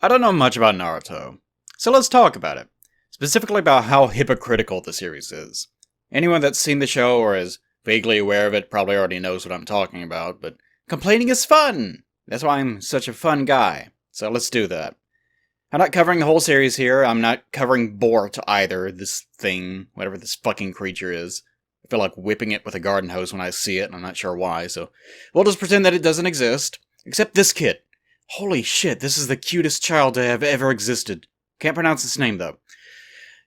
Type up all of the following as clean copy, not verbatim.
I don't know much about Naruto, so let's talk about it. Specifically about how hypocritical the series is. Anyone that's seen the show or is vaguely aware of it probably already knows what I'm talking about, but complaining is fun! That's why I'm such a fun guy, so let's do that. I'm not covering the whole series here, I'm not covering Bort either, this thing, whatever this fucking creature is. I feel like whipping it with a garden hose when I see it, and I'm not sure why, so we'll just pretend that it doesn't exist. Except this kid. Holy shit, this is the cutest child to have ever existed. Can't pronounce its name, though.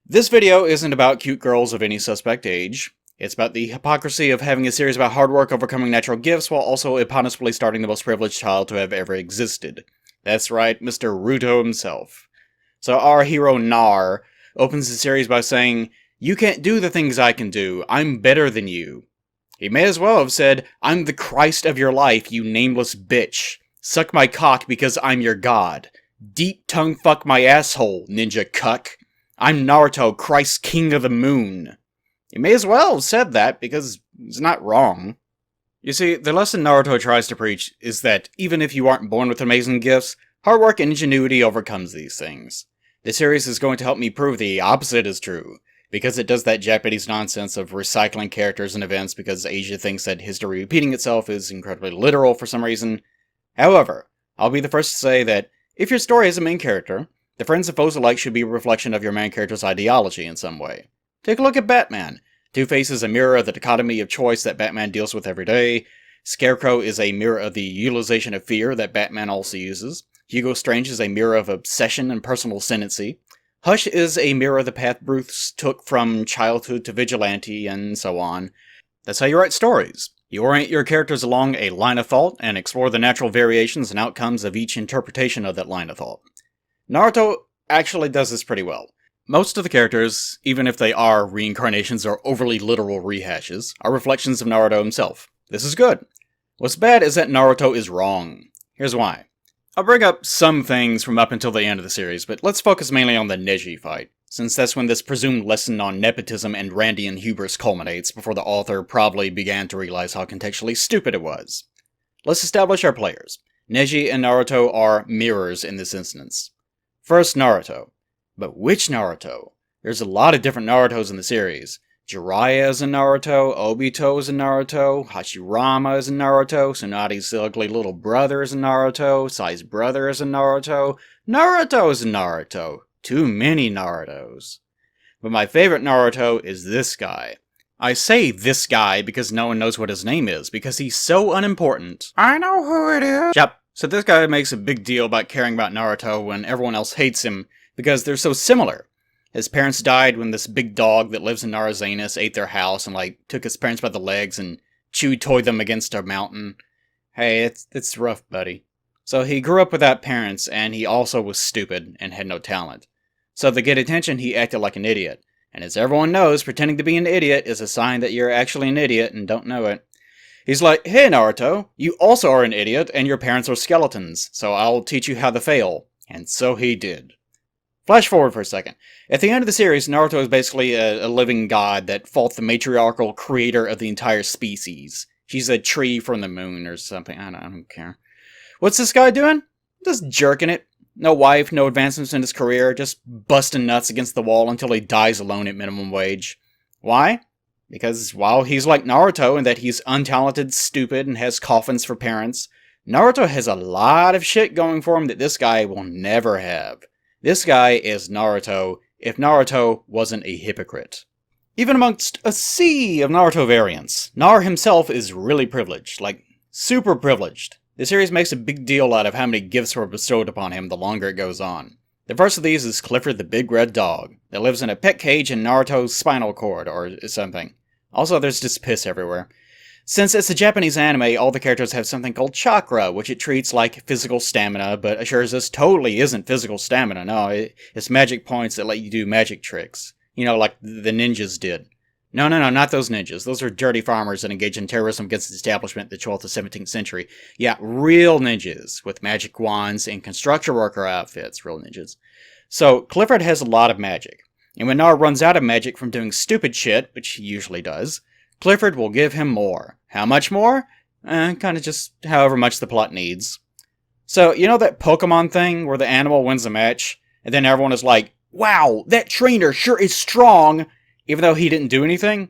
This video isn't about cute girls of any suspect age. It's about the hypocrisy of having a series about hard work overcoming natural gifts while also eponymously starting the most privileged child to have ever existed. That's right, Mr. Naruto himself. So our hero Nar opens the series by saying, "You can't do the things I can do. I'm better than you." He may as well have said, "I'm the Christ of your life, you nameless bitch. Suck my cock because I'm your god. Deep tongue fuck my asshole, ninja cuck. I'm Naruto, Christ King of the Moon." He may as well have said that because he's not wrong. You see, the lesson Naruto tries to preach is that even if you aren't born with amazing gifts, hard work and ingenuity overcomes these things. This series is going to help me prove the opposite is true, because it does that Japanese nonsense of recycling characters and events because Asia thinks that history repeating itself is incredibly literal for some reason. However, I'll be the first to say that if your story has a main character, the friends and foes alike should be a reflection of your main character's ideology in some way. Take a look at Batman. Two-Face is a mirror of the dichotomy of choice that Batman deals with every day. Scarecrow is a mirror of the utilization of fear that Batman also uses. Hugo Strange is a mirror of obsession and personal ascendancy. Hush is a mirror of the path Bruce took from childhood to vigilante, and so on. That's how you write stories. You orient your characters along a line of thought, and explore the natural variations and outcomes of each interpretation of that line of thought. Naruto actually does this pretty well. Most of the characters, even if they are reincarnations or overly literal rehashes, are reflections of Naruto himself. This is good. What's bad is that Naruto is wrong. Here's why. I'll bring up some things from up until the end of the series, but let's focus mainly on the Neji fight, since that's when this presumed lesson on nepotism and Randian hubris culminates before the author probably began to realize how contextually stupid it was. Let's establish our players. Neji and Naruto are mirrors in this instance. First, Naruto. But which Naruto? There's a lot of different Narutos in the series. Jiraiya is a Naruto, Obito is a Naruto, Hashirama is a Naruto, Tsunade's ugly little brother is a Naruto, Sai's brother is a Naruto, Naruto is a Naruto. Too many Narutos. But my favorite Naruto is this guy. I say this guy because no one knows what his name is, because he's so unimportant. I know who it is. Yep. So this guy makes a big deal about caring about Naruto when everyone else hates him, because they're so similar. His parents died when this big dog that lives in Narazanus ate their house and, took his parents by the legs and chew-toyed them against a mountain. Hey, it's rough, buddy. So he grew up without parents, and he also was stupid and had no talent. So to get attention, he acted like an idiot. And as everyone knows, pretending to be an idiot is a sign that you're actually an idiot and don't know it. He's like, "Hey Naruto, you also are an idiot, and your parents are skeletons, so I'll teach you how to fail." And so he did. Flash forward for a second. At the end of the series, Naruto is basically a living god that fought the matriarchal creator of the entire species. She's a tree from the moon or something. I don't care. What's this guy doing? Just jerking it. No wife, no advancements in his career, just busting nuts against the wall until he dies alone at minimum wage. Why? Because, while he's like Naruto in that he's untalented, stupid, and has coffins for parents, Naruto has a lot of shit going for him that this guy will never have. This guy is Naruto if Naruto wasn't a hypocrite. Even amongst a sea of Naruto variants, Nar himself is really privileged, super privileged. The series makes a big deal out of how many gifts were bestowed upon him the longer it goes on. The first of these is Clifford the Big Red Dog, that lives in a pet cage in Naruto's spinal cord, or something. Also, there's just piss everywhere. Since it's a Japanese anime, all the characters have something called chakra, which it treats like physical stamina, but assures us totally isn't physical stamina, no, it's magic points that let you do magic tricks. Like the ninjas did. No, not those ninjas. Those are dirty farmers that engage in terrorism against the establishment in the 12th to 17th century. Yeah, real ninjas, with magic wands and construction worker outfits, real ninjas. So, Clifford has a lot of magic, and when Nar runs out of magic from doing stupid shit, which he usually does, Clifford will give him more. How much more? Kinda just however much the plot needs. So, you know that Pokemon thing where the animal wins the match, and then everyone is like, wow, that trainer sure is strong, even though he didn't do anything?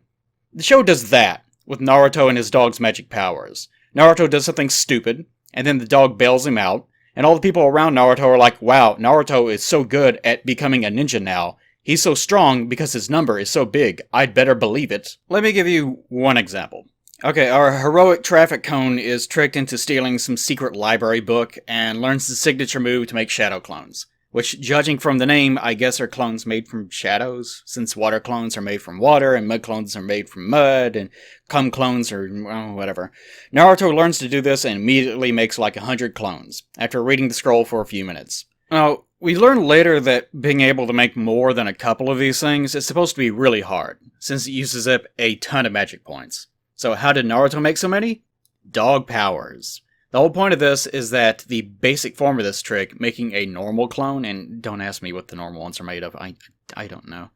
The show does that, with Naruto and his dog's magic powers. Naruto does something stupid, and then the dog bails him out, and all the people around Naruto are like, wow, Naruto is so good at becoming a ninja now. He's so strong because his number is so big, I'd better believe it. Let me give you one example. Okay, our heroic traffic cone is tricked into stealing some secret library book and learns the signature move to make shadow clones. Which, judging from the name, I guess are clones made from shadows, since water clones are made from water, and mud clones are made from mud, and cum clones are, well, whatever. Naruto learns to do this and immediately makes like 100 clones, after reading the scroll for a few minutes. Now, we learn later that being able to make more than a couple of these things is supposed to be really hard, since it uses up a ton of magic points. So how did Naruto make so many? Dog powers. The whole point of this is that the basic form of this trick, making a normal clone, and don't ask me what the normal ones are made of, I don't know,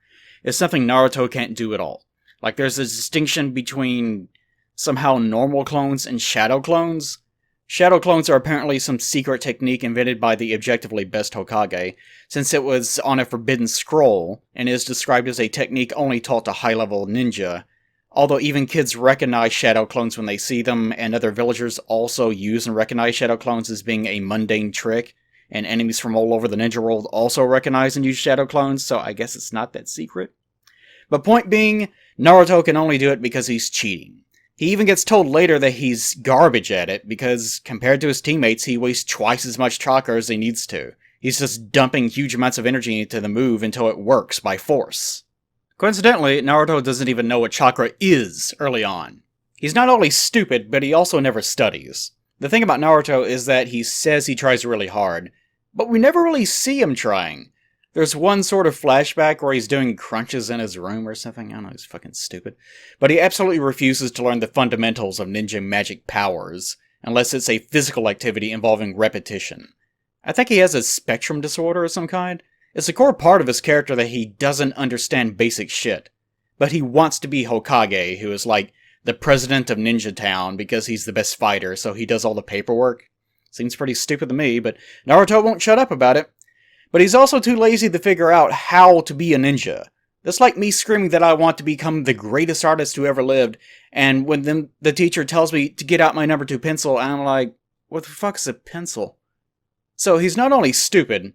is something Naruto can't do at all. Like, there's a distinction between somehow normal clones and shadow clones. Shadow clones are apparently some secret technique invented by the objectively best Hokage, since it was on a forbidden scroll, and is described as a technique only taught to high-level ninja. Although even kids recognize shadow clones when they see them, and other villagers also use and recognize shadow clones as being a mundane trick, and enemies from all over the ninja world also recognize and use shadow clones, so I guess it's not that secret. But point being, Naruto can only do it because he's cheating. He even gets told later that he's garbage at it, because compared to his teammates, he wastes twice as much chakra as he needs to. He's just dumping huge amounts of energy into the move until it works by force. Coincidentally, Naruto doesn't even know what chakra is early on. He's not only stupid, but he also never studies. The thing about Naruto is that he says he tries really hard, but we never really see him trying. There's one sort of flashback where he's doing crunches in his room or something. I don't know, he's fucking stupid. But he absolutely refuses to learn the fundamentals of ninja magic powers, unless it's a physical activity involving repetition. I think he has a spectrum disorder of some kind. It's a core part of his character that he doesn't understand basic shit. But he wants to be Hokage, who is like the president of Ninja Town because he's the best fighter, so he does all the paperwork. Seems pretty stupid to me, but Naruto won't shut up about it. But he's also too lazy to figure out how to be a ninja. That's like me screaming that I want to become the greatest artist who ever lived, and when the teacher tells me to get out my number 2 pencil, I'm like, what the fuck is a pencil? So he's not only stupid,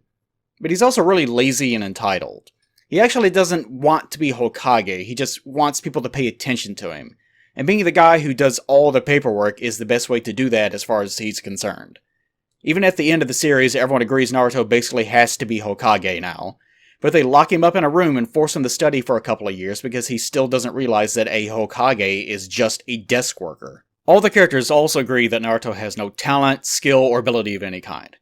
but he's also really lazy and entitled. He actually doesn't want to be Hokage, he just wants people to pay attention to him. And being the guy who does all the paperwork is the best way to do that as far as he's concerned. Even at the end of the series, everyone agrees Naruto basically has to be Hokage now. But they lock him up in a room and force him to study for a couple of years because he still doesn't realize that a Hokage is just a desk worker. All the characters also agree that Naruto has no talent, skill, or ability of any kind.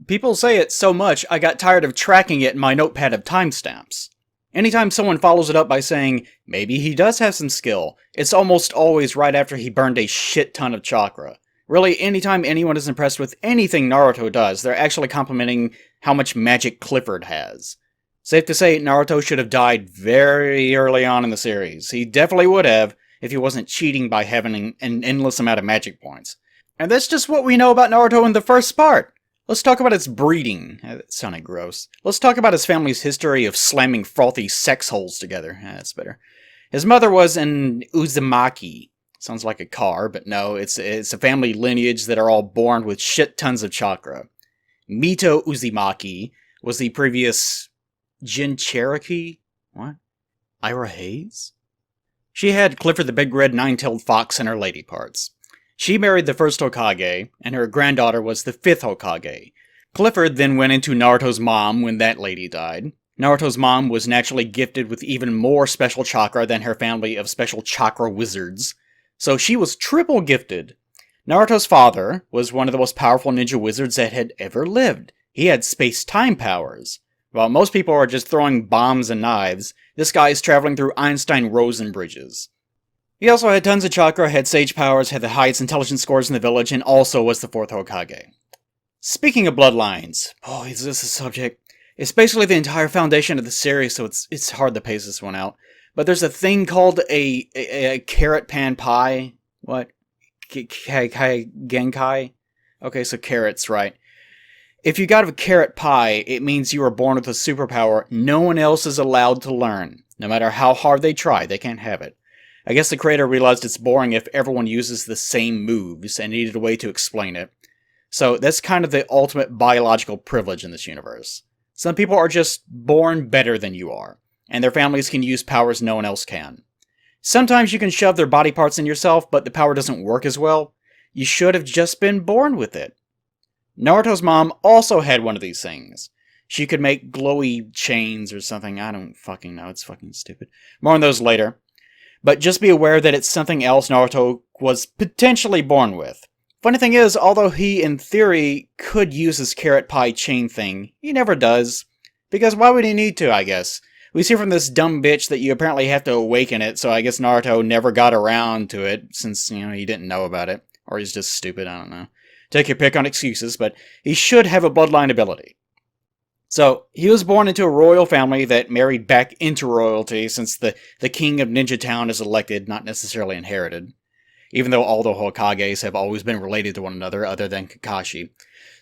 People say it so much, I got tired of tracking it in my notepad of timestamps. Anytime someone follows it up by saying, maybe he does have some skill, it's almost always right after he burned a shit ton of chakra. Really, anytime anyone is impressed with anything Naruto does, they're actually complimenting how much magic Clifford has. Safe to say, Naruto should have died very early on in the series. He definitely would have, if he wasn't cheating by having an endless amount of magic points. And that's just what we know about Naruto in the first part. Let's talk about its breeding. That sounded gross. Let's talk about his family's history of slamming frothy sex holes together. That's better. His mother was an Uzumaki. Sounds like a car, but no, it's a family lineage that are all born with shit tons of chakra. Mito Uzumaki was the previous Jin Cherokee? What? Ira Hayes? She had Clifford the Big Red Nine-Tailed Fox in her lady parts. She married the first Hokage, and her granddaughter was the 5th Hokage. Clifford then went into Naruto's mom when that lady died. Naruto's mom was naturally gifted with even more special chakra than her family of special chakra wizards, so she was triple gifted. Naruto's father was one of the most powerful ninja wizards that had ever lived. He had space-time powers. While most people are just throwing bombs and knives, this guy is traveling through Einstein-Rosen bridges. He also had tons of chakra, had sage powers, had the highest intelligence scores in the village, and also was the 4th Hokage. Speaking of bloodlines, boy, is this a subject. It's basically the entire foundation of the series, so it's hard to pace this one out. But there's a thing called a carrot pan pie. What? Genkai? Okay, so carrots, right. If you got a carrot pie, it means you were born with a superpower no one else is allowed to learn. No matter how hard they try, they can't have it. I guess the creator realized it's boring if everyone uses the same moves and needed a way to explain it. So that's kind of the ultimate biological privilege in this universe. Some people are just born better than you are, and their families can use powers no one else can. Sometimes you can shove their body parts in yourself, but the power doesn't work as well. You should have just been born with it. Naruto's mom also had one of these things. She could make glowy chains or something. I don't fucking know. It's fucking stupid. More on those later. But just be aware that it's something else Naruto was potentially born with. Funny thing is, although he, in theory, could use his carrot pie chain thing, he never does. Because why would he need to, I guess? We see from this dumb bitch that you apparently have to awaken it, so I guess Naruto never got around to it, since, he didn't know about it. Or he's just stupid, I don't know. Take your pick on excuses, but he should have a bloodline ability. So, he was born into a royal family that married back into royalty, since the king of Ninja Town is elected, not necessarily inherited. Even though all the Hokages have always been related to one another, other than Kakashi.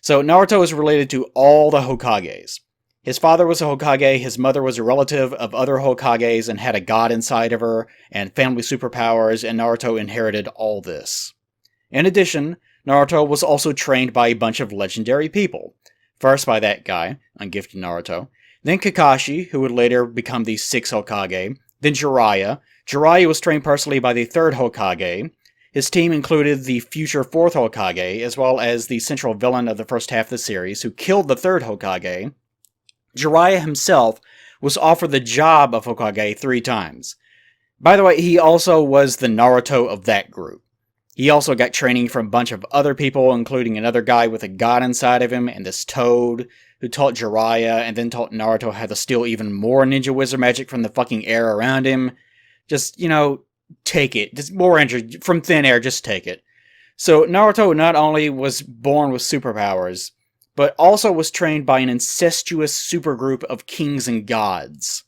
So, Naruto is related to all the Hokages. His father was a Hokage, his mother was a relative of other Hokages and had a god inside of her, and family superpowers, and Naruto inherited all this. In addition, Naruto was also trained by a bunch of legendary people. First by that guy, ungifted Naruto, then Kakashi, who would later become the 6th Hokage, then Jiraiya. Jiraiya was trained personally by the 3rd Hokage. His team included the future 4th Hokage, as well as the central villain of the first half of the series, who killed the 3rd Hokage. Jiraiya himself was offered the job of Hokage 3 times. By the way, he also was the Naruto of that group. He also got training from a bunch of other people, including another guy with a god inside of him, and this toad, who taught Jiraiya, and then taught Naruto how to steal even more ninja wizard magic from the fucking air around him. Just, take it. Just more energy from thin air, just take it. So Naruto not only was born with superpowers, but also was trained by an incestuous supergroup of kings and gods.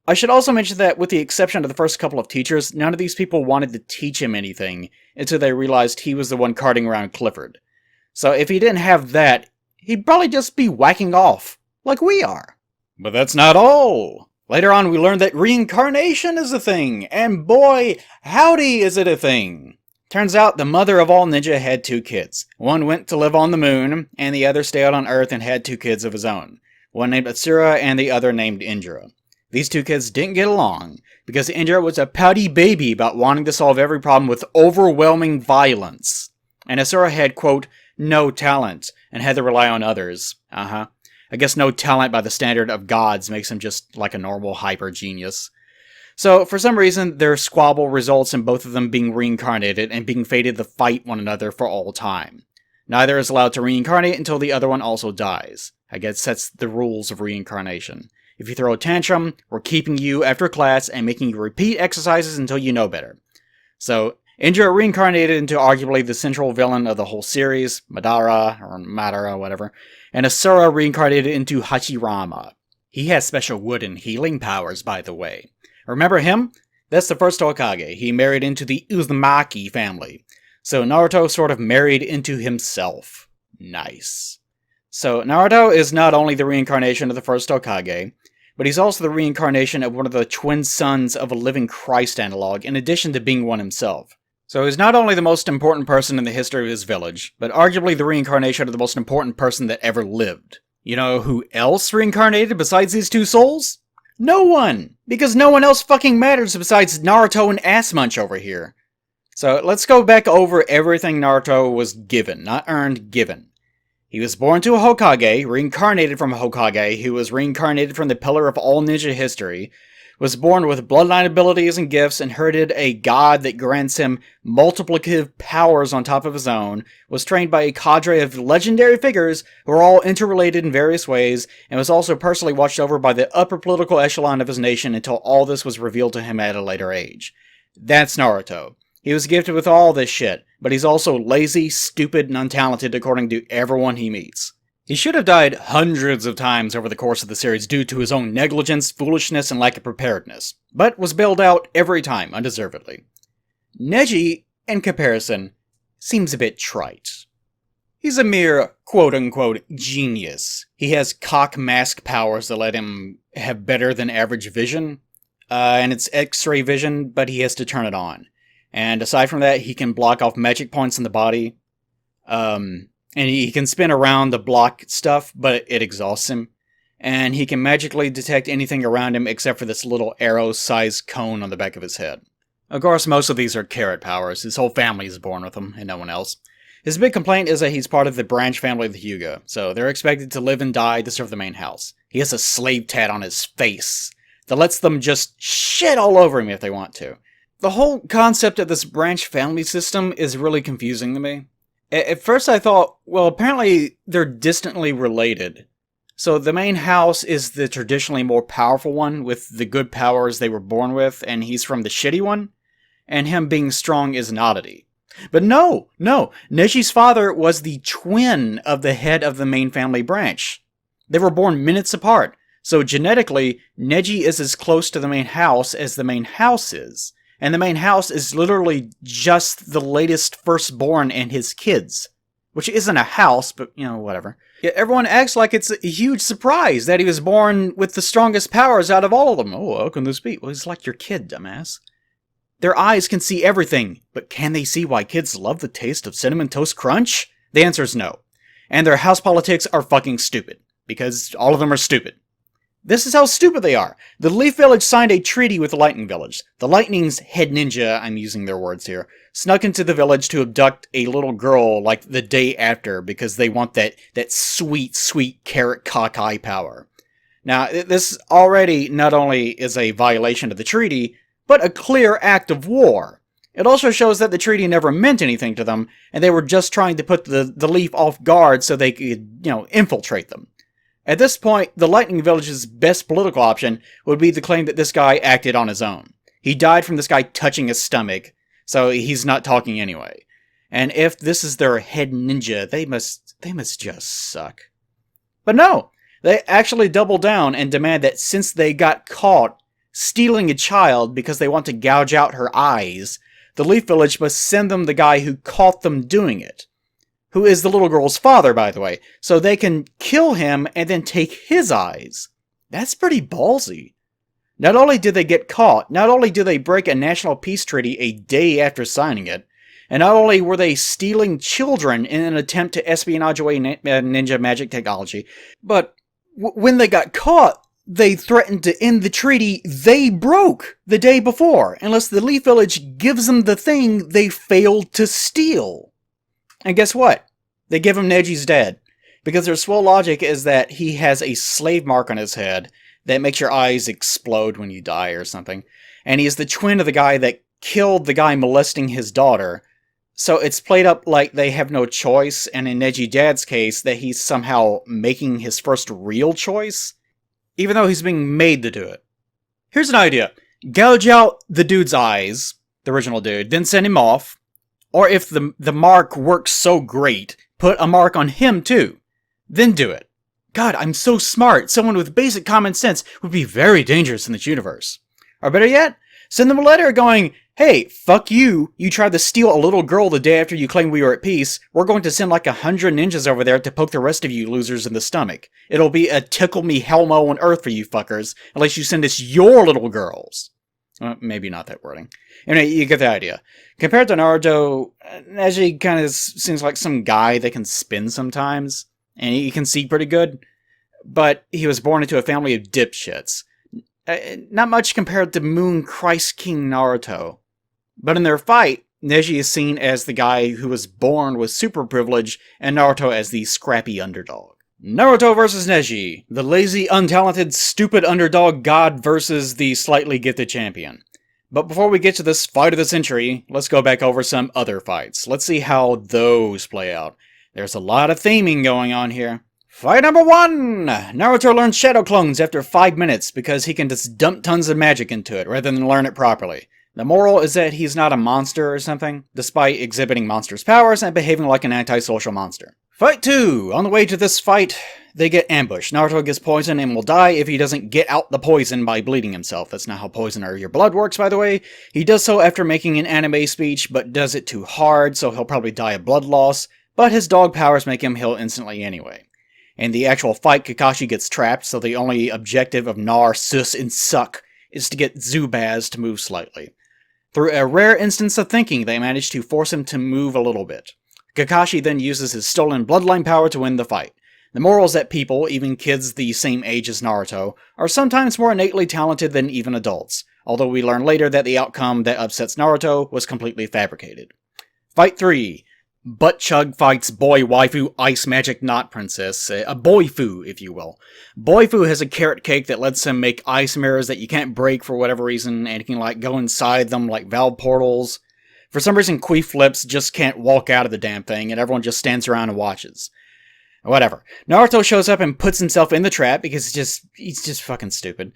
I should also mention that, with the exception of the first couple of teachers, none of these people wanted to teach him anything until they realized he was the one carting around Clifford. So if he didn't have that, he'd probably just be whacking off, like we are. But that's not all! Later on we learned that reincarnation is a thing, and boy, howdy is it a thing! Turns out the mother of all ninja had 2 kids. One went to live on the moon, and the other stayed on Earth and had 2 kids of his own. One named Asura and the other named Indra. These 2 kids didn't get along, because Indra was a pouty baby about wanting to solve every problem with overwhelming violence. And Asura had, quote, no talent, and had to rely on others. I guess no talent by the standard of gods makes him just like a normal hyper-genius. So, for some reason, their squabble results in both of them being reincarnated and being fated to fight one another for all time. Neither is allowed to reincarnate until the other one also dies. I guess that's the rules of reincarnation. If you throw a tantrum, we're keeping you after class and making you repeat exercises until you know better. So, Indra reincarnated into arguably the central villain of the whole series, Madara, whatever, and Asura reincarnated into Hachirama. He has special wood and healing powers, by the way. Remember him? That's the first Hokage. He married into the Uzumaki family. So Naruto sort of married into himself. Nice. So Naruto is not only the reincarnation of the first Hokage, but he's also the reincarnation of one of the twin sons of a living Christ analog, in addition to being one himself. So he's not only the most important person in the history of his village, but arguably the reincarnation of the most important person that ever lived. You know who else reincarnated besides these 2 souls? No one! Because no one else fucking matters besides Naruto and Ass Munch over here. So let's go back over everything Naruto was given, not earned, given. He was born to a Hokage, reincarnated from a Hokage, who was reincarnated from the pillar of all ninja history, was born with bloodline abilities and gifts, inherited a god that grants him multiplicative powers on top of his own, was trained by a cadre of legendary figures who are all interrelated in various ways, and was also personally watched over by the upper political echelon of his nation until all this was revealed to him at a later age. That's Naruto. He was gifted with all this shit, but he's also lazy, stupid, and untalented according to everyone he meets. He should have died hundreds of times over the course of the series due to his own negligence, foolishness, and lack of preparedness, but was bailed out every time, undeservedly. Neji, in comparison, seems a bit trite. He's a mere quote-unquote genius. He has cock mask powers that let him have better than average vision, and it's X-ray vision, but he has to turn it on. And aside from that, he can block off magic points in the body, and he can spin around to block stuff, but it exhausts him. And he can magically detect anything around him except for this little arrow-sized cone on the back of his head. Of course, most of these are carrot powers. His whole family is born with them, and no one else. His big complaint is that he's part of the branch family of the Hyuga, so they're expected to live and die to serve the main house. He has a slave tat on his face that lets them just shit all over him if they want to. The whole concept of this branch family system is really confusing to me. At first I thought, well, apparently they're distantly related. So the main house is the traditionally more powerful one with the good powers they were born with, and he's from the shitty one, and him being strong is an oddity. But no, Neji's father was the twin of the head of the main family branch. They were born minutes apart, so genetically, Neji is as close to the main house as the main house is. And the main house is literally just the latest firstborn and his kids. Which isn't a house, but, whatever. Yet everyone acts like it's a huge surprise that he was born with the strongest powers out of all of them. Oh, how can this be? Well, he's like your kid, dumbass. Their eyes can see everything, but can they see why kids love the taste of Cinnamon Toast Crunch? The answer is no. And their house politics are fucking stupid, because all of them are stupid. This is how stupid they are. The Leaf Village signed a treaty with the Lightning Village. The Lightning's head ninja, I'm using their words here, snuck into the village to abduct a little girl like the day after because they want that sweet, sweet carrot cockeye power. Now, this already not only is a violation of the treaty, but a clear act of war. It also shows that the treaty never meant anything to them, and they were just trying to put the Leaf off guard so they could, infiltrate them. At this point, the Lightning Village's best political option would be to claim that this guy acted on his own. He died from this guy touching his stomach, so he's not talking anyway. And if this is their head ninja, they must just suck. But no, they actually double down and demand that since they got caught stealing a child because they want to gouge out her eyes, the Leaf Village must send them the guy who caught them doing it. Who is the little girl's father, by the way, so they can kill him and then take his eyes. That's pretty ballsy. Not only did they get caught, not only did they break a national peace treaty a day after signing it, and not only were they stealing children in an attempt to espionage away ninja magic technology, but when they got caught, they threatened to end the treaty they broke the day before, unless the Leaf Village gives them the thing they failed to steal. And guess what? They give him Neji's dad, because their sole logic is that he has a slave mark on his head that makes your eyes explode when you die or something, and he's the twin of the guy that killed the guy molesting his daughter, so it's played up like they have no choice, and in Neji Dad's case, that he's somehow making his first real choice, even though he's being made to do it. Here's an idea. Gouge out the dude's eyes, the original dude, then send him off. Or if the mark works so great, put a mark on him too. Then do it. God, I'm so smart. Someone with basic common sense would be very dangerous in this universe. Or better yet, send them a letter going, hey, fuck you. You tried to steal a little girl the day after you claimed we were at peace. We're going to send like 100 ninjas over there to poke the rest of you losers in the stomach. It'll be a tickle me hellmo on earth for you fuckers, unless you send us your little girls. Well, maybe not that wording. Anyway, you get the idea. Compared to Naruto, Neji kind of seems like some guy that can spin sometimes, and he can see pretty good, but he was born into a family of dipshits. Not much compared to Moon Christ King Naruto. But in their fight, Neji is seen as the guy who was born with super privilege, and Naruto as the scrappy underdog. Naruto vs. Neji, the lazy, untalented, stupid underdog god versus the slightly gifted champion. But before we get to this fight of the century, let's go back over some other fights. Let's see how those play out. There's a lot of theming going on here. Fight number 1! Naruto learns Shadow Clones after 5 minutes because he can just dump tons of magic into it rather than learn it properly. The moral is that he's not a monster or something, despite exhibiting monstrous powers and behaving like an antisocial monster. Fight 2! On the way to this fight, they get ambushed. Naruto gets poisoned and will die if he doesn't get out the poison by bleeding himself. That's not how poison or your blood works, by the way. He does so after making an anime speech, but does it too hard, so he'll probably die of blood loss. but his dog powers make him heal instantly anyway. In the actual fight, Kakashi gets trapped, so the only objective of Nar, Sus, and Suck is to get Zubaz to move slightly. Through a rare instance of thinking, they manage to force him to move a little bit. Kakashi then uses his stolen bloodline power to win the fight. The moral is that people, even kids the same age as Naruto, are sometimes more innately talented than even adults, although we learn later that the outcome that upsets Naruto was completely fabricated. Fight 3. Butt Chug fights Boy Waifu Ice Magic Knot Princess, a boifu, if you will. Boifu has a carrot cake that lets him make ice mirrors that you can't break for whatever reason, and you can go inside them like valve portals. For some reason, Queef Lips just can't walk out of the damn thing, and everyone just stands around and watches. Whatever. Naruto shows up and puts himself in the trap because he's just fucking stupid.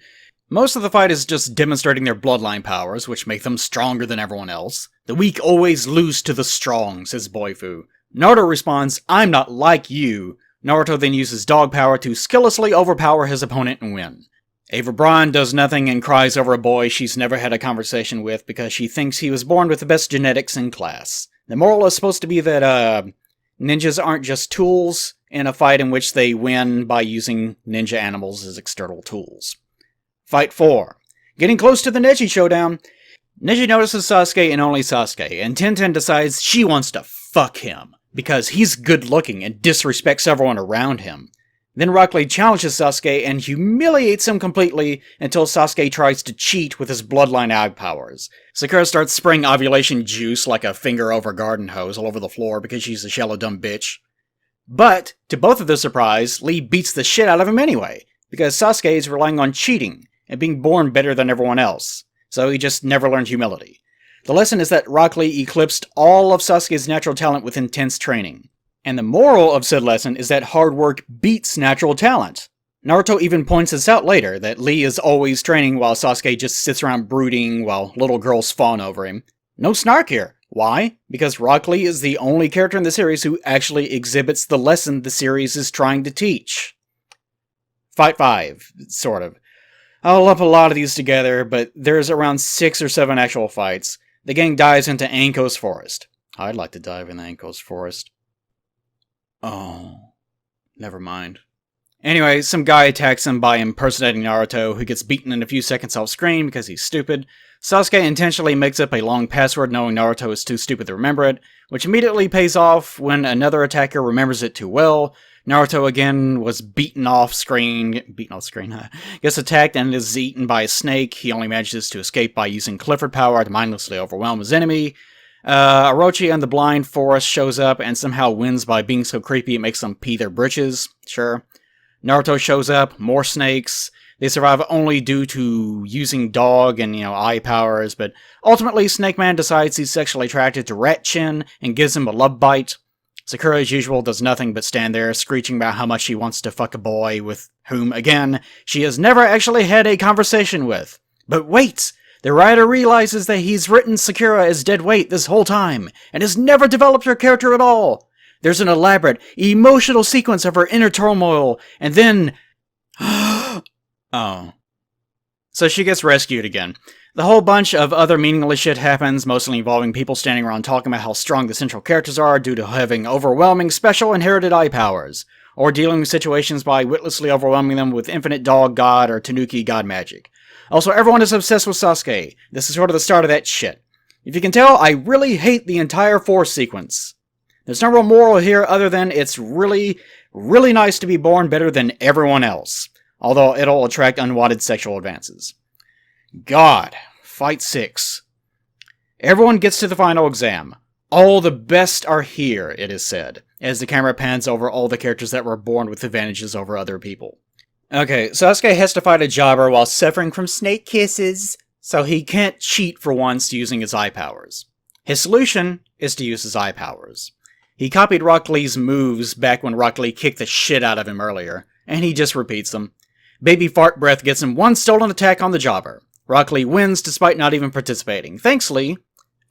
Most of the fight is just demonstrating their bloodline powers, which make them stronger than everyone else. The weak always lose to the strong, says Boifu. Naruto responds, I'm not like you. Naruto then uses dog power to skilllessly overpower his opponent and win. Ava Braun does nothing and cries over a boy she's never had a conversation with because she thinks he was born with the best genetics in class. The moral is supposed to be that, ninjas aren't just tools in a fight in which they win by using ninja animals as external tools. Fight 4. Getting close to the Neji showdown, Neji notices Sasuke and only Sasuke, and Tenten decides she wants to fuck him, because he's good looking and disrespects everyone around him. Then Rock Lee challenges Sasuke and humiliates him completely until Sasuke tries to cheat with his bloodline ag powers. Sakura starts spraying ovulation juice like a finger over a garden hose all over the floor because she's a shallow dumb bitch. But, to both of their surprise, Lee beats the shit out of him anyway, because Sasuke is relying on cheating and being born better than everyone else, so he just never learned humility. The lesson is that Rock Lee eclipsed all of Sasuke's natural talent with intense training. And the moral of said lesson is that hard work beats natural talent. Naruto even points this out later, that Lee is always training while Sasuke just sits around brooding while little girls fawn over him. No snark here. Why? Because Rock Lee is the only character in the series who actually exhibits the lesson the series is trying to teach. Fight 5, sort of. I'll lump a lot of these together, but there's around 6 or 7 actual fights. The gang dives into Anko's forest. I'd like to dive in Anko's forest. Oh, never mind. Anyway, some guy attacks him by impersonating Naruto, who gets beaten in a few seconds off screen because he's stupid. Sasuke intentionally makes up a long password knowing Naruto is too stupid to remember it, which immediately pays off when another attacker remembers it too well. Naruto again was gets attacked and is eaten by a snake. He only manages to escape by using Clifford power to mindlessly overwhelm his enemy. Orochi and the Blind Forest shows up and somehow wins by being so creepy it makes them pee their britches. Sure. Naruto shows up, more snakes. They survive only due to using dog and, eye powers, but ultimately Snake Man decides he's sexually attracted to Rat Chin and gives him a love bite. Sakura, as usual, does nothing but stand there, screeching about how much she wants to fuck a boy with whom, again, she has never actually had a conversation with. But wait! The writer realizes that he's written Sakura as dead weight this whole time, and has never developed her character at all. There's an elaborate, emotional sequence of her inner turmoil, and then... oh. So she gets rescued again. The whole bunch of other meaningless shit happens, mostly involving people standing around talking about how strong the central characters are due to having overwhelming special inherited eye powers, or dealing with situations by witlessly overwhelming them with infinite dog god or tanuki god magic. Also, everyone is obsessed with Sasuke. This is sort of the start of that shit. If you can tell, I really hate the entire Force sequence. There's no real moral here other than it's really, really nice to be born better than everyone else, although it'll attract unwanted sexual advances. God. Fight 6. Everyone gets to the final exam. All the best are here, it is said, as the camera pans over all the characters that were born with advantages over other people. Okay, Sasuke has to fight a jobber while suffering from snake kisses, so he can't cheat for once using his eye powers. His solution is to use his eye powers. He copied Rock Lee's moves back when Rock Lee kicked the shit out of him earlier, and he just repeats them. Baby Fart Breath gets him one stolen attack on the jobber. Rock Lee wins despite not even participating. Thanks, Lee.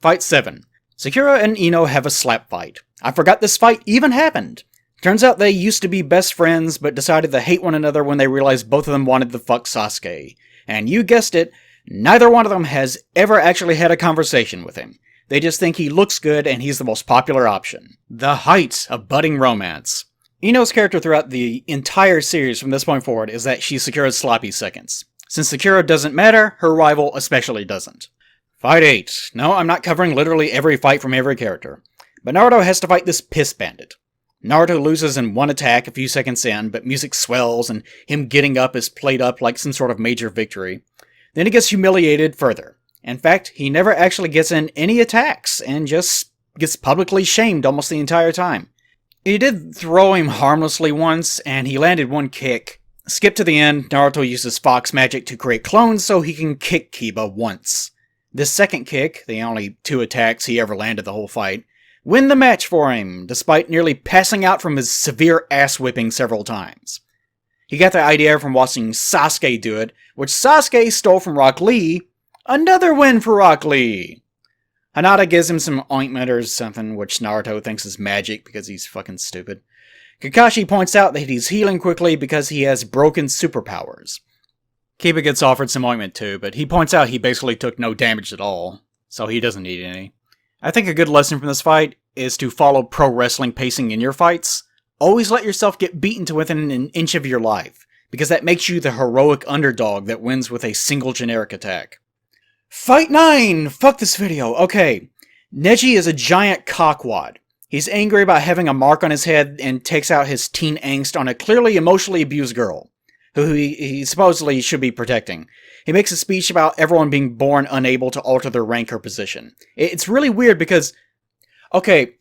Fight 7. Sakura and Ino have a slap fight. I forgot this fight even happened. Turns out they used to be best friends, but decided to hate one another when they realized both of them wanted to fuck Sasuke. And you guessed it, neither one of them has ever actually had a conversation with him. They just think he looks good and he's the most popular option. The height of budding romance. Ino's character throughout the entire series from this point forward is that she's Sakura's sloppy seconds. Since Sakura doesn't matter, her rival especially doesn't. Fight 8. No, I'm not covering literally every fight from every character. But Naruto has to fight this piss bandit. Naruto loses in one attack a few seconds in, but music swells and him getting up is played up like some sort of major victory. Then he gets humiliated further. In fact, he never actually gets in any attacks and just gets publicly shamed almost the entire time. He did throw him harmlessly once, and he landed one kick. Skip to the end, Naruto uses Fox magic to create clones so he can kick Kiba once. This second kick, the only 2 attacks he ever landed the whole fight, win the match for him, despite nearly passing out from his severe ass-whipping several times. He got the idea from watching Sasuke do it, which Sasuke stole from Rock Lee. Another win for Rock Lee! Hinata gives him some ointment or something, which Naruto thinks is magic because he's fucking stupid. Kakashi points out that he's healing quickly because he has broken superpowers. Kiba gets offered some ointment too, but he points out he basically took no damage at all, so he doesn't need any. I think a good lesson from this fight is to follow pro wrestling pacing in your fights. Always let yourself get beaten to within an inch of your life, because that makes you the heroic underdog that wins with a single generic attack. Fight 9! Fuck this video. Okay. Neji is a giant cockwad. He's angry about having a mark on his head and takes out his teen angst on a clearly emotionally abused girl, who he supposedly should be protecting. He makes a speech about everyone being born unable to alter their rank or position. It's really weird because... Okay,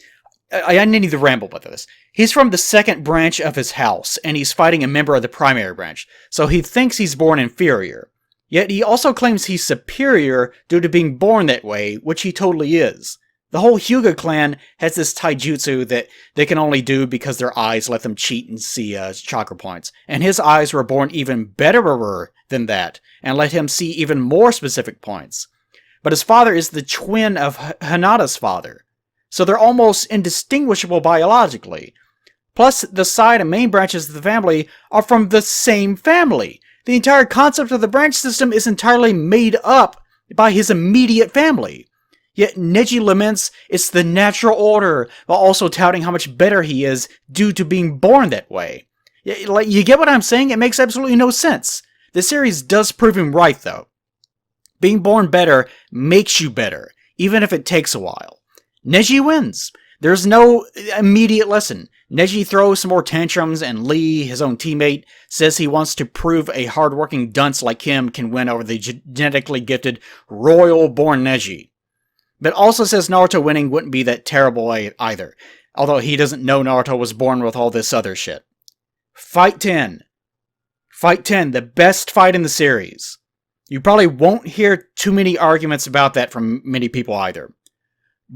I need to ramble about this. He's from the second branch of his house, and he's fighting a member of the primary branch, so he thinks he's born inferior. Yet he also claims he's superior due to being born that way, which he totally is. The whole Hyuga clan has this taijutsu that they can only do because their eyes let them cheat and see chakra points, and his eyes were born even betterer than that, and let him see even more specific points. But his father is the twin of Hinata's father, so they're almost indistinguishable biologically. Plus, the side and main branches of the family are from the same family. The entire concept of the branch system is entirely made up by his immediate family. Yet Neji laments it's the natural order, while also touting how much better he is due to being born that way. You get what I'm saying? It makes absolutely no sense. The series does prove him right, though. Being born better makes you better, even if it takes a while. Neji wins. There's no immediate lesson. Neji throws some more tantrums, and Lee, his own teammate, says he wants to prove a hardworking dunce like him can win over the genetically gifted, royal-born Neji. But also says Naruto winning wouldn't be that terrible either, although he doesn't know Naruto was born with all this other shit. Fight 10. Fight 10, the best fight in the series. You probably won't hear too many arguments about that from many people either.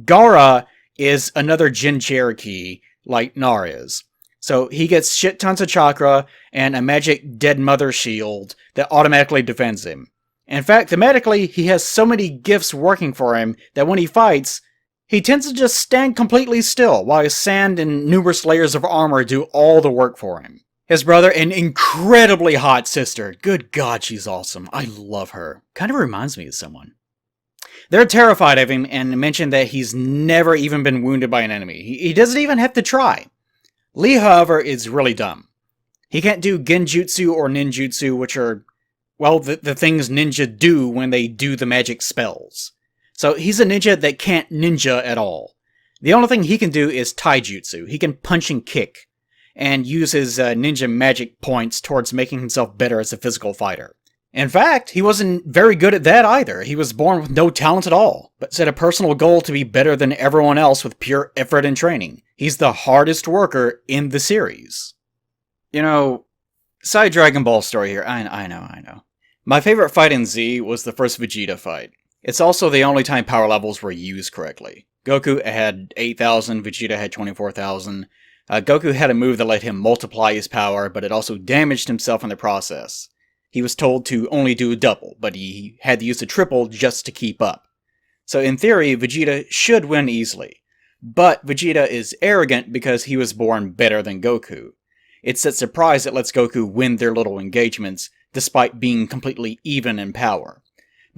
Gaara is another Jin Cherokee, like Nar is. So he gets shit tons of chakra and a magic dead mother shield that automatically defends him. In fact, thematically, he has so many gifts working for him that when he fights, he tends to just stand completely still, while his sand and numerous layers of armor do all the work for him. His brother, an incredibly hot sister. Good God, she's awesome. I love her. Kind of reminds me of someone. They're terrified of him and mention that he's never even been wounded by an enemy. He doesn't even have to try. Lee, however, is really dumb. He can't do genjutsu or ninjutsu, which are, well, the things ninja do when they do the magic spells. So he's a ninja that can't ninja at all. The only thing he can do is taijutsu. He can punch and kick, and use his ninja magic points towards making himself better as a physical fighter. In fact, he wasn't very good at that either. He was born with no talent at all, but set a personal goal to be better than everyone else with pure effort and training. He's the hardest worker in the series. You know, side Dragon Ball story here. I know. My favorite fight in Z was the first Vegeta fight. It's also the only time power levels were used correctly. Goku had 8,000, Vegeta had 24,000. Goku had a move that let him multiply his power, but it also damaged himself in the process. He was told to only do a double, but he had to use a triple just to keep up. So in theory, Vegeta should win easily. But Vegeta is arrogant because he was born better than Goku. It's that surprise that lets Goku win their little engagements, despite being completely even in power.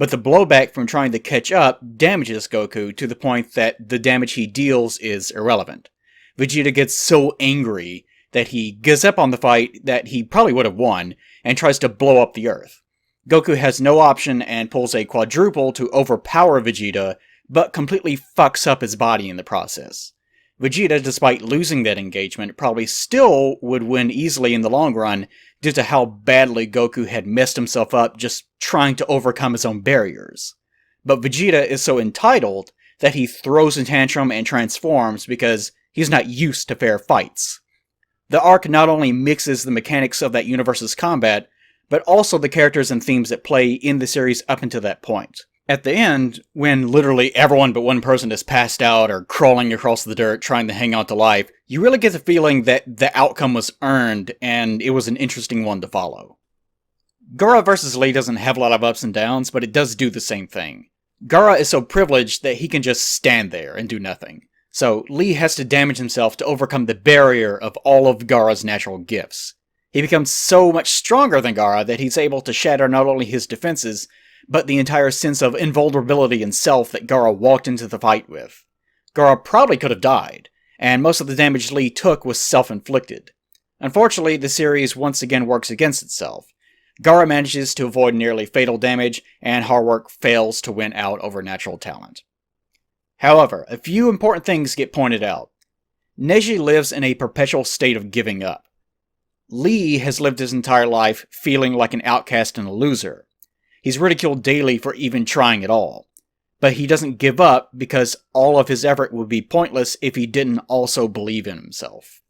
but the blowback from trying to catch up damages Goku to the point that the damage he deals is irrelevant. Vegeta gets so angry that he gives up on the fight that he probably would have won, and tries to blow up the Earth. Goku has no option and pulls a quadruple to overpower Vegeta, but completely fucks up his body in the process. Vegeta, despite losing that engagement, probably still would win easily in the long run due to how badly Goku had messed himself up just trying to overcome his own barriers. But Vegeta is so entitled that he throws a tantrum and transforms because he's not used to fair fights. The arc not only mixes the mechanics of that universe's combat, but also the characters and themes that play in the series up until that point. At the end, when literally everyone but one person is passed out or crawling across the dirt trying to hang on to life, you really get the feeling that the outcome was earned and it was an interesting one to follow. Gaara vs. Lee doesn't have a lot of ups and downs, but it does do the same thing. Gaara is so privileged that he can just stand there and do nothing. So Lee has to damage himself to overcome the barrier of all of Gaara's natural gifts. He becomes so much stronger than Gaara that he's able to shatter not only his defenses, but the entire sense of invulnerability and self that Gaara walked into the fight with. Gaara probably could have died, and most of the damage Lee took was self-inflicted. Unfortunately, the series once again works against itself. Gaara manages to avoid nearly fatal damage, and hard work fails to win out over natural talent. However, a few important things get pointed out. Neji lives in a perpetual state of giving up. Lee has lived his entire life feeling like an outcast and a loser. He's ridiculed daily for even trying at all. But he doesn't give up because all of his effort would be pointless if he didn't also believe in himself.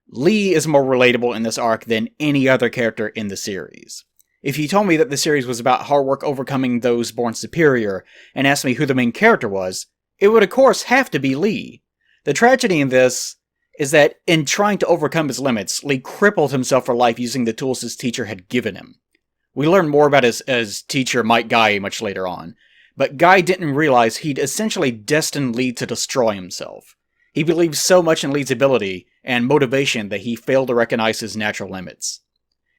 Lee is more relatable in this arc than any other character in the series. If you told me that the series was about hard work overcoming those born superior, and asked me who the main character was, it would of course have to be Lee. The tragedy in this is that in trying to overcome his limits, Lee crippled himself for life using the tools his teacher had given him. We learn more about his teacher Mike Guy much later on, but Guy didn't realize he'd essentially destined Lee to destroy himself. He believed so much in Lee's ability and motivation that he failed to recognize his natural limits.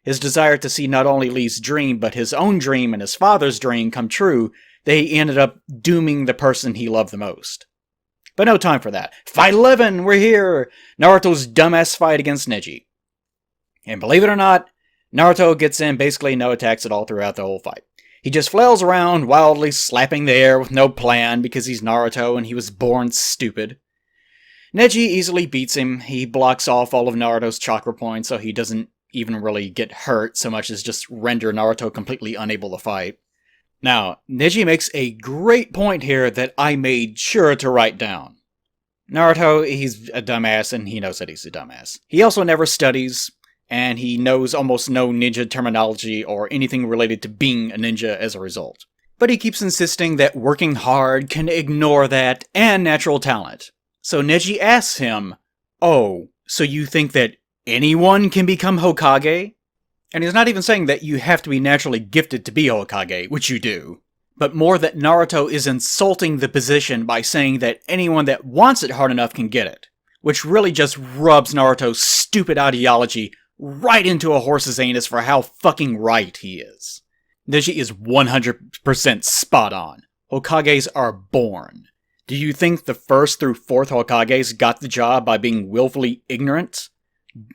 His desire to see not only Lee's dream, but his own dream and his father's dream come true, that he ended up dooming the person he loved the most. But no time for that. Fight 11! We're here! Naruto's dumbass fight against Neji. And believe it or not, Naruto gets in basically no attacks at all throughout the whole fight. He just flails around, wildly slapping the air with no plan because he's Naruto and he was born stupid. Neji easily beats him. He blocks off all of Naruto's chakra points so he doesn't even really get hurt so much as just render Naruto completely unable to fight. Now, Neji makes a great point here that I made sure to write down. Naruto, he's a dumbass, and he knows that he's a dumbass. He also never studies, and he knows almost no ninja terminology or anything related to being a ninja as a result. But he keeps insisting that working hard can ignore that and natural talent. So Neji asks him, "Oh, so you think that anyone can become Hokage?" And he's not even saying that you have to be naturally gifted to be Hokage, which you do, but more that Naruto is insulting the position by saying that anyone that wants it hard enough can get it, which really just rubs Naruto's stupid ideology right into a horse's anus for how fucking right he is. Neji is 100% spot on. Hokages are born. Do you think the 1st through 4th Hokages got the job by being willfully ignorant,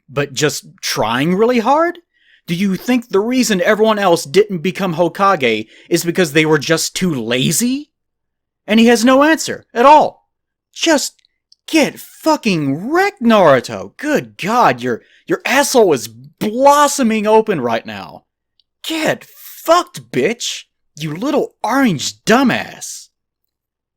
but just trying really hard? Do you think the reason everyone else didn't become Hokage is because they were just too lazy? And he has no answer at all. Just get fucking wrecked, Naruto. Good God, your asshole is blossoming open right now. Get fucked, bitch. You little orange dumbass.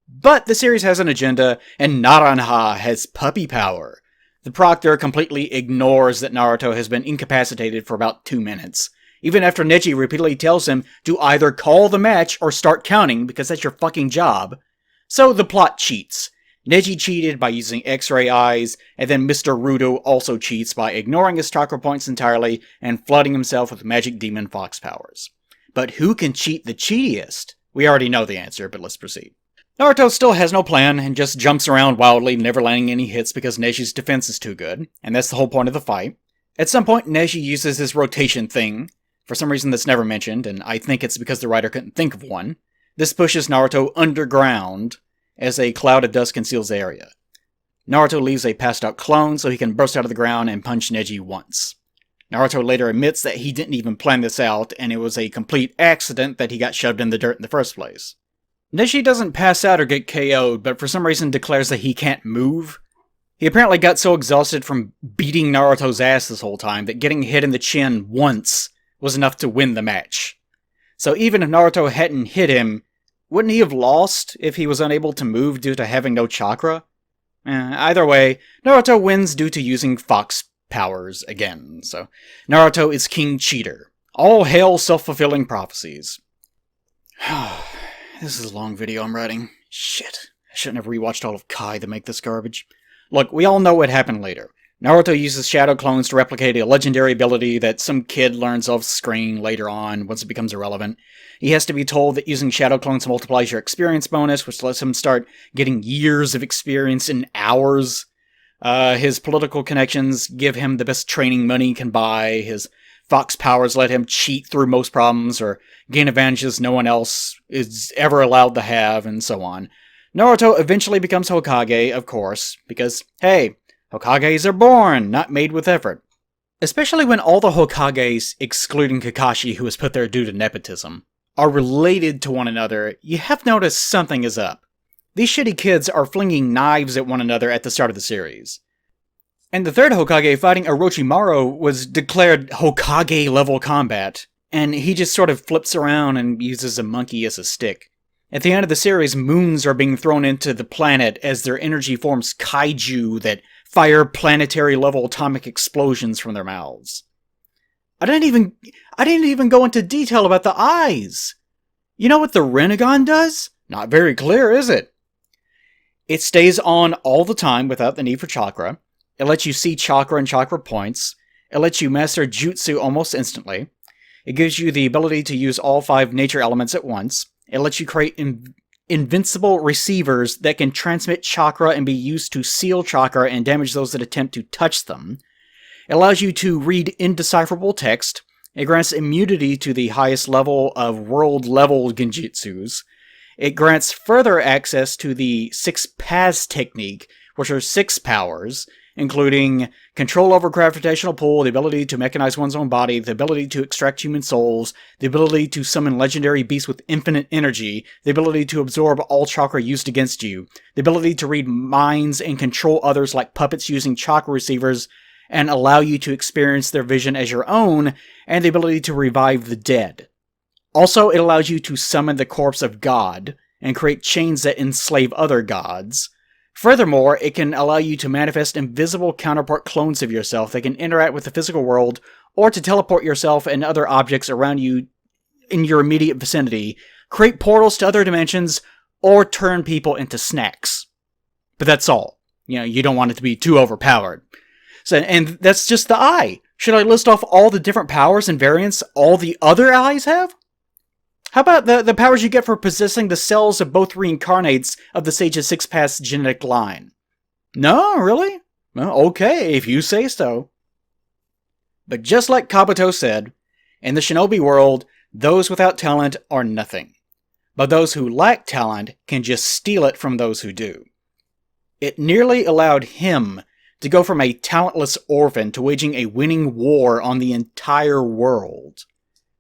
But the series has an agenda, and Naranja has puppy power. The Proctor completely ignores that Naruto has been incapacitated for about 2 minutes, even after Neji repeatedly tells him to either call the match or start counting because that's your fucking job. So the plot cheats. Neji cheated by using X-ray eyes, and then Mr. Rudo also cheats by ignoring his chakra points entirely and flooding himself with magic demon fox powers. But who can cheat the cheatiest? We already know the answer, but let's proceed. Naruto still has no plan and just jumps around wildly, never landing any hits because Neji's defense is too good, and that's the whole point of the fight. At some point, Neji uses his rotation thing, for some reason that's never mentioned, and I think it's because the writer couldn't think of one. This pushes Naruto underground as a cloud of dust conceals the area. Naruto leaves a passed out clone so he can burst out of the ground and punch Neji once. Naruto later admits that he didn't even plan this out, and it was a complete accident that he got shoved in the dirt in the first place. Neji doesn't pass out or get KO'd, but for some reason declares that he can't move. He apparently got so exhausted from beating Naruto's ass this whole time that getting hit in the chin once was enough to win the match. So even if Naruto hadn't hit him, wouldn't he have lost if he was unable to move due to having no chakra? Either way, Naruto wins due to using Fox powers again, so Naruto is King Cheater. All hail self-fulfilling prophecies. This is a long video I'm writing. Shit, I shouldn't have rewatched all of Kai to make this garbage. Look, we all know what happened later. Naruto uses shadow clones to replicate a legendary ability that some kid learns off screen later on once it becomes irrelevant. He has to be told that using shadow clones multiplies your experience bonus, which lets him start getting years of experience in hours. His political connections give him the best training money can buy. His Fox powers let him cheat through most problems or gain advantages no one else is ever allowed to have, and so on. Naruto eventually becomes Hokage, of course, because, hey, Hokages are born, not made with effort. Especially when all the Hokages, excluding Kakashi who was put there due to nepotism, are related to one another, you have noticed something is up. These shitty kids are flinging knives at one another at the start of the series. And the third Hokage fighting Orochimaru was declared Hokage-level combat, and he just sort of flips around and uses a monkey as a stick. At the end of the series, moons are being thrown into the planet as their energy forms kaiju that fire planetary-level atomic explosions from their mouths. I didn't even go into detail about the eyes. You know what the Rinnegan does? Not very clear, is it? It stays on all the time without the need for chakra. It lets you see chakra and chakra points. It lets you master jutsu almost instantly. It gives you the ability to use all 5 nature elements at once. It lets you create invincible receivers that can transmit chakra and be used to seal chakra and damage those that attempt to touch them. It allows you to read indecipherable text. It grants immunity to the highest level of world-level genjutsus. It grants further access to the 6 paths technique, which are 6 powers, including control over gravitational pull, the ability to mechanize one's own body, the ability to extract human souls, the ability to summon legendary beasts with infinite energy, the ability to absorb all chakra used against you, the ability to read minds and control others like puppets using chakra receivers and allow you to experience their vision as your own, and the ability to revive the dead. Also, it allows you to summon the corpse of God and create chains that enslave other gods. Furthermore, it can allow you to manifest invisible counterpart clones of yourself that can interact with the physical world, or to teleport yourself and other objects around you in your immediate vicinity, create portals to other dimensions, or turn people into snacks. But that's all. You don't want it to be too overpowered. So, and that's just the eye. Should I list off all the different powers and variants all the other eyes have? How about the powers you get for possessing the cells of both reincarnates of the Sage's 6 Paths genetic line? No, really? Well, okay, if you say so. But just like Kabuto said, in the shinobi world, those without talent are nothing. But those who lack talent can just steal it from those who do. It nearly allowed him to go from a talentless orphan to waging a winning war on the entire world.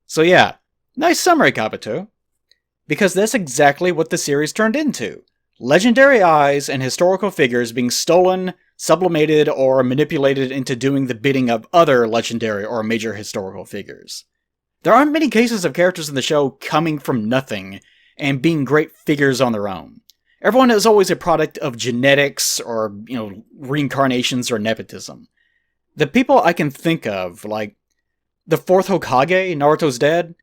So yeah, nice summary, Kabuto. Because that's exactly what the series turned into. Legendary eyes and historical figures being stolen, sublimated, or manipulated into doing the bidding of other legendary or major historical figures. There aren't many cases of characters in the show coming from nothing and being great figures on their own. Everyone is always a product of genetics or, reincarnations or nepotism. The people I can think of, like the 4th Hokage, Naruto's dad,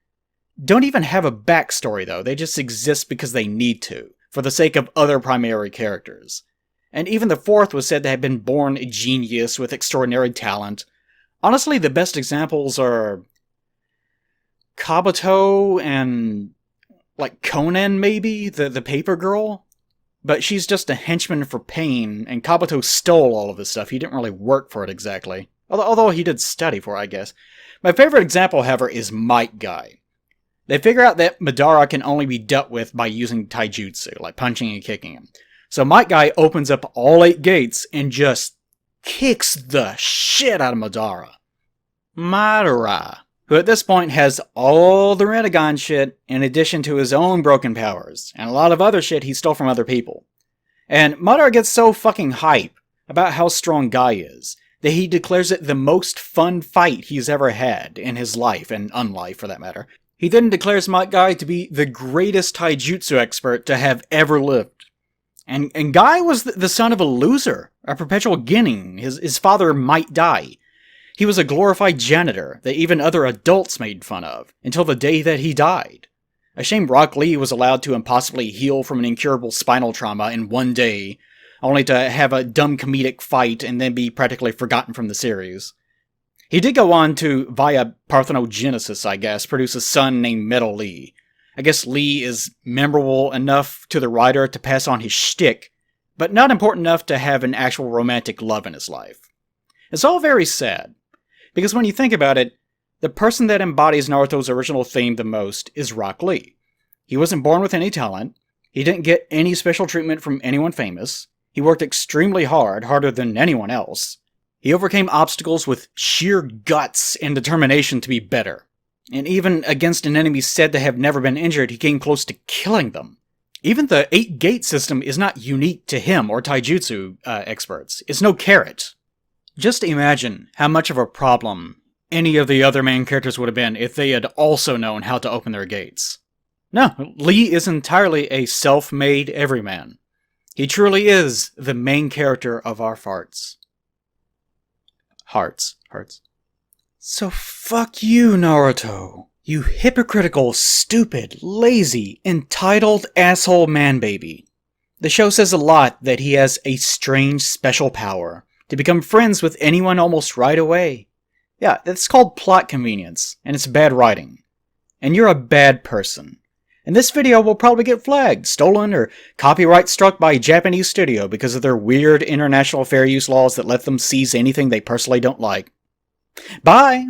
don't even have a backstory though, they just exist because they need to, for the sake of other primary characters. And even the 4th was said to have been born a genius with extraordinary talent. Honestly, the best examples are Kabuto and, Conan maybe, the paper girl? But she's just a henchman for Pain, and Kabuto stole all of this stuff. He didn't really work for it exactly. Although he did study for it, I guess. My favorite example, however, is Might Guy. They figure out that Madara can only be dealt with by using taijutsu, like punching and kicking him. So Might Guy opens up all 8 gates and just kicks the shit out of Madara, who at this point has all the Rinnegan shit in addition to his own broken powers, and a lot of other shit he stole from other people. And Madara gets so fucking hype about how strong Guy is, that he declares it the most fun fight he's ever had in his life, and unlife for that matter. He then declares Might Guy to be the greatest taijutsu expert to have ever lived. And Guy was the son of a loser, a perpetual genin. His father might die. He was a glorified janitor that even other adults made fun of, until the day that he died. A shame Rock Lee was allowed to impossibly heal from an incurable spinal trauma in one day, only to have a dumb comedic fight and then be practically forgotten from the series. He did go on to, via parthenogenesis I guess, produce a son named Metal Lee. I guess Lee is memorable enough to the writer to pass on his shtick, but not important enough to have an actual romantic love in his life. It's all very sad, because when you think about it, the person that embodies Naruto's original theme the most is Rock Lee. He wasn't born with any talent, he didn't get any special treatment from anyone famous, he worked extremely hard, harder than anyone else. He overcame obstacles with sheer guts and determination to be better. And even against an enemy said to have never been injured, he came close to killing them. Even the 8-gate system is not unique to him or taijutsu experts. It's no carrot. Just imagine how much of a problem any of the other main characters would have been if they had also known how to open their gates. No, Lee is entirely a self-made everyman. He truly is the main character of our hearts. Hearts. So fuck you, Naruto. You hypocritical, stupid, lazy, entitled asshole man-baby. The show says a lot that he has a strange special power to become friends with anyone almost right away. Yeah, that's called plot convenience, and it's bad writing. And you're a bad person. And this video will probably get flagged, stolen, or copyright struck by a Japanese studio because of their weird international fair use laws that let them seize anything they personally don't like. Bye!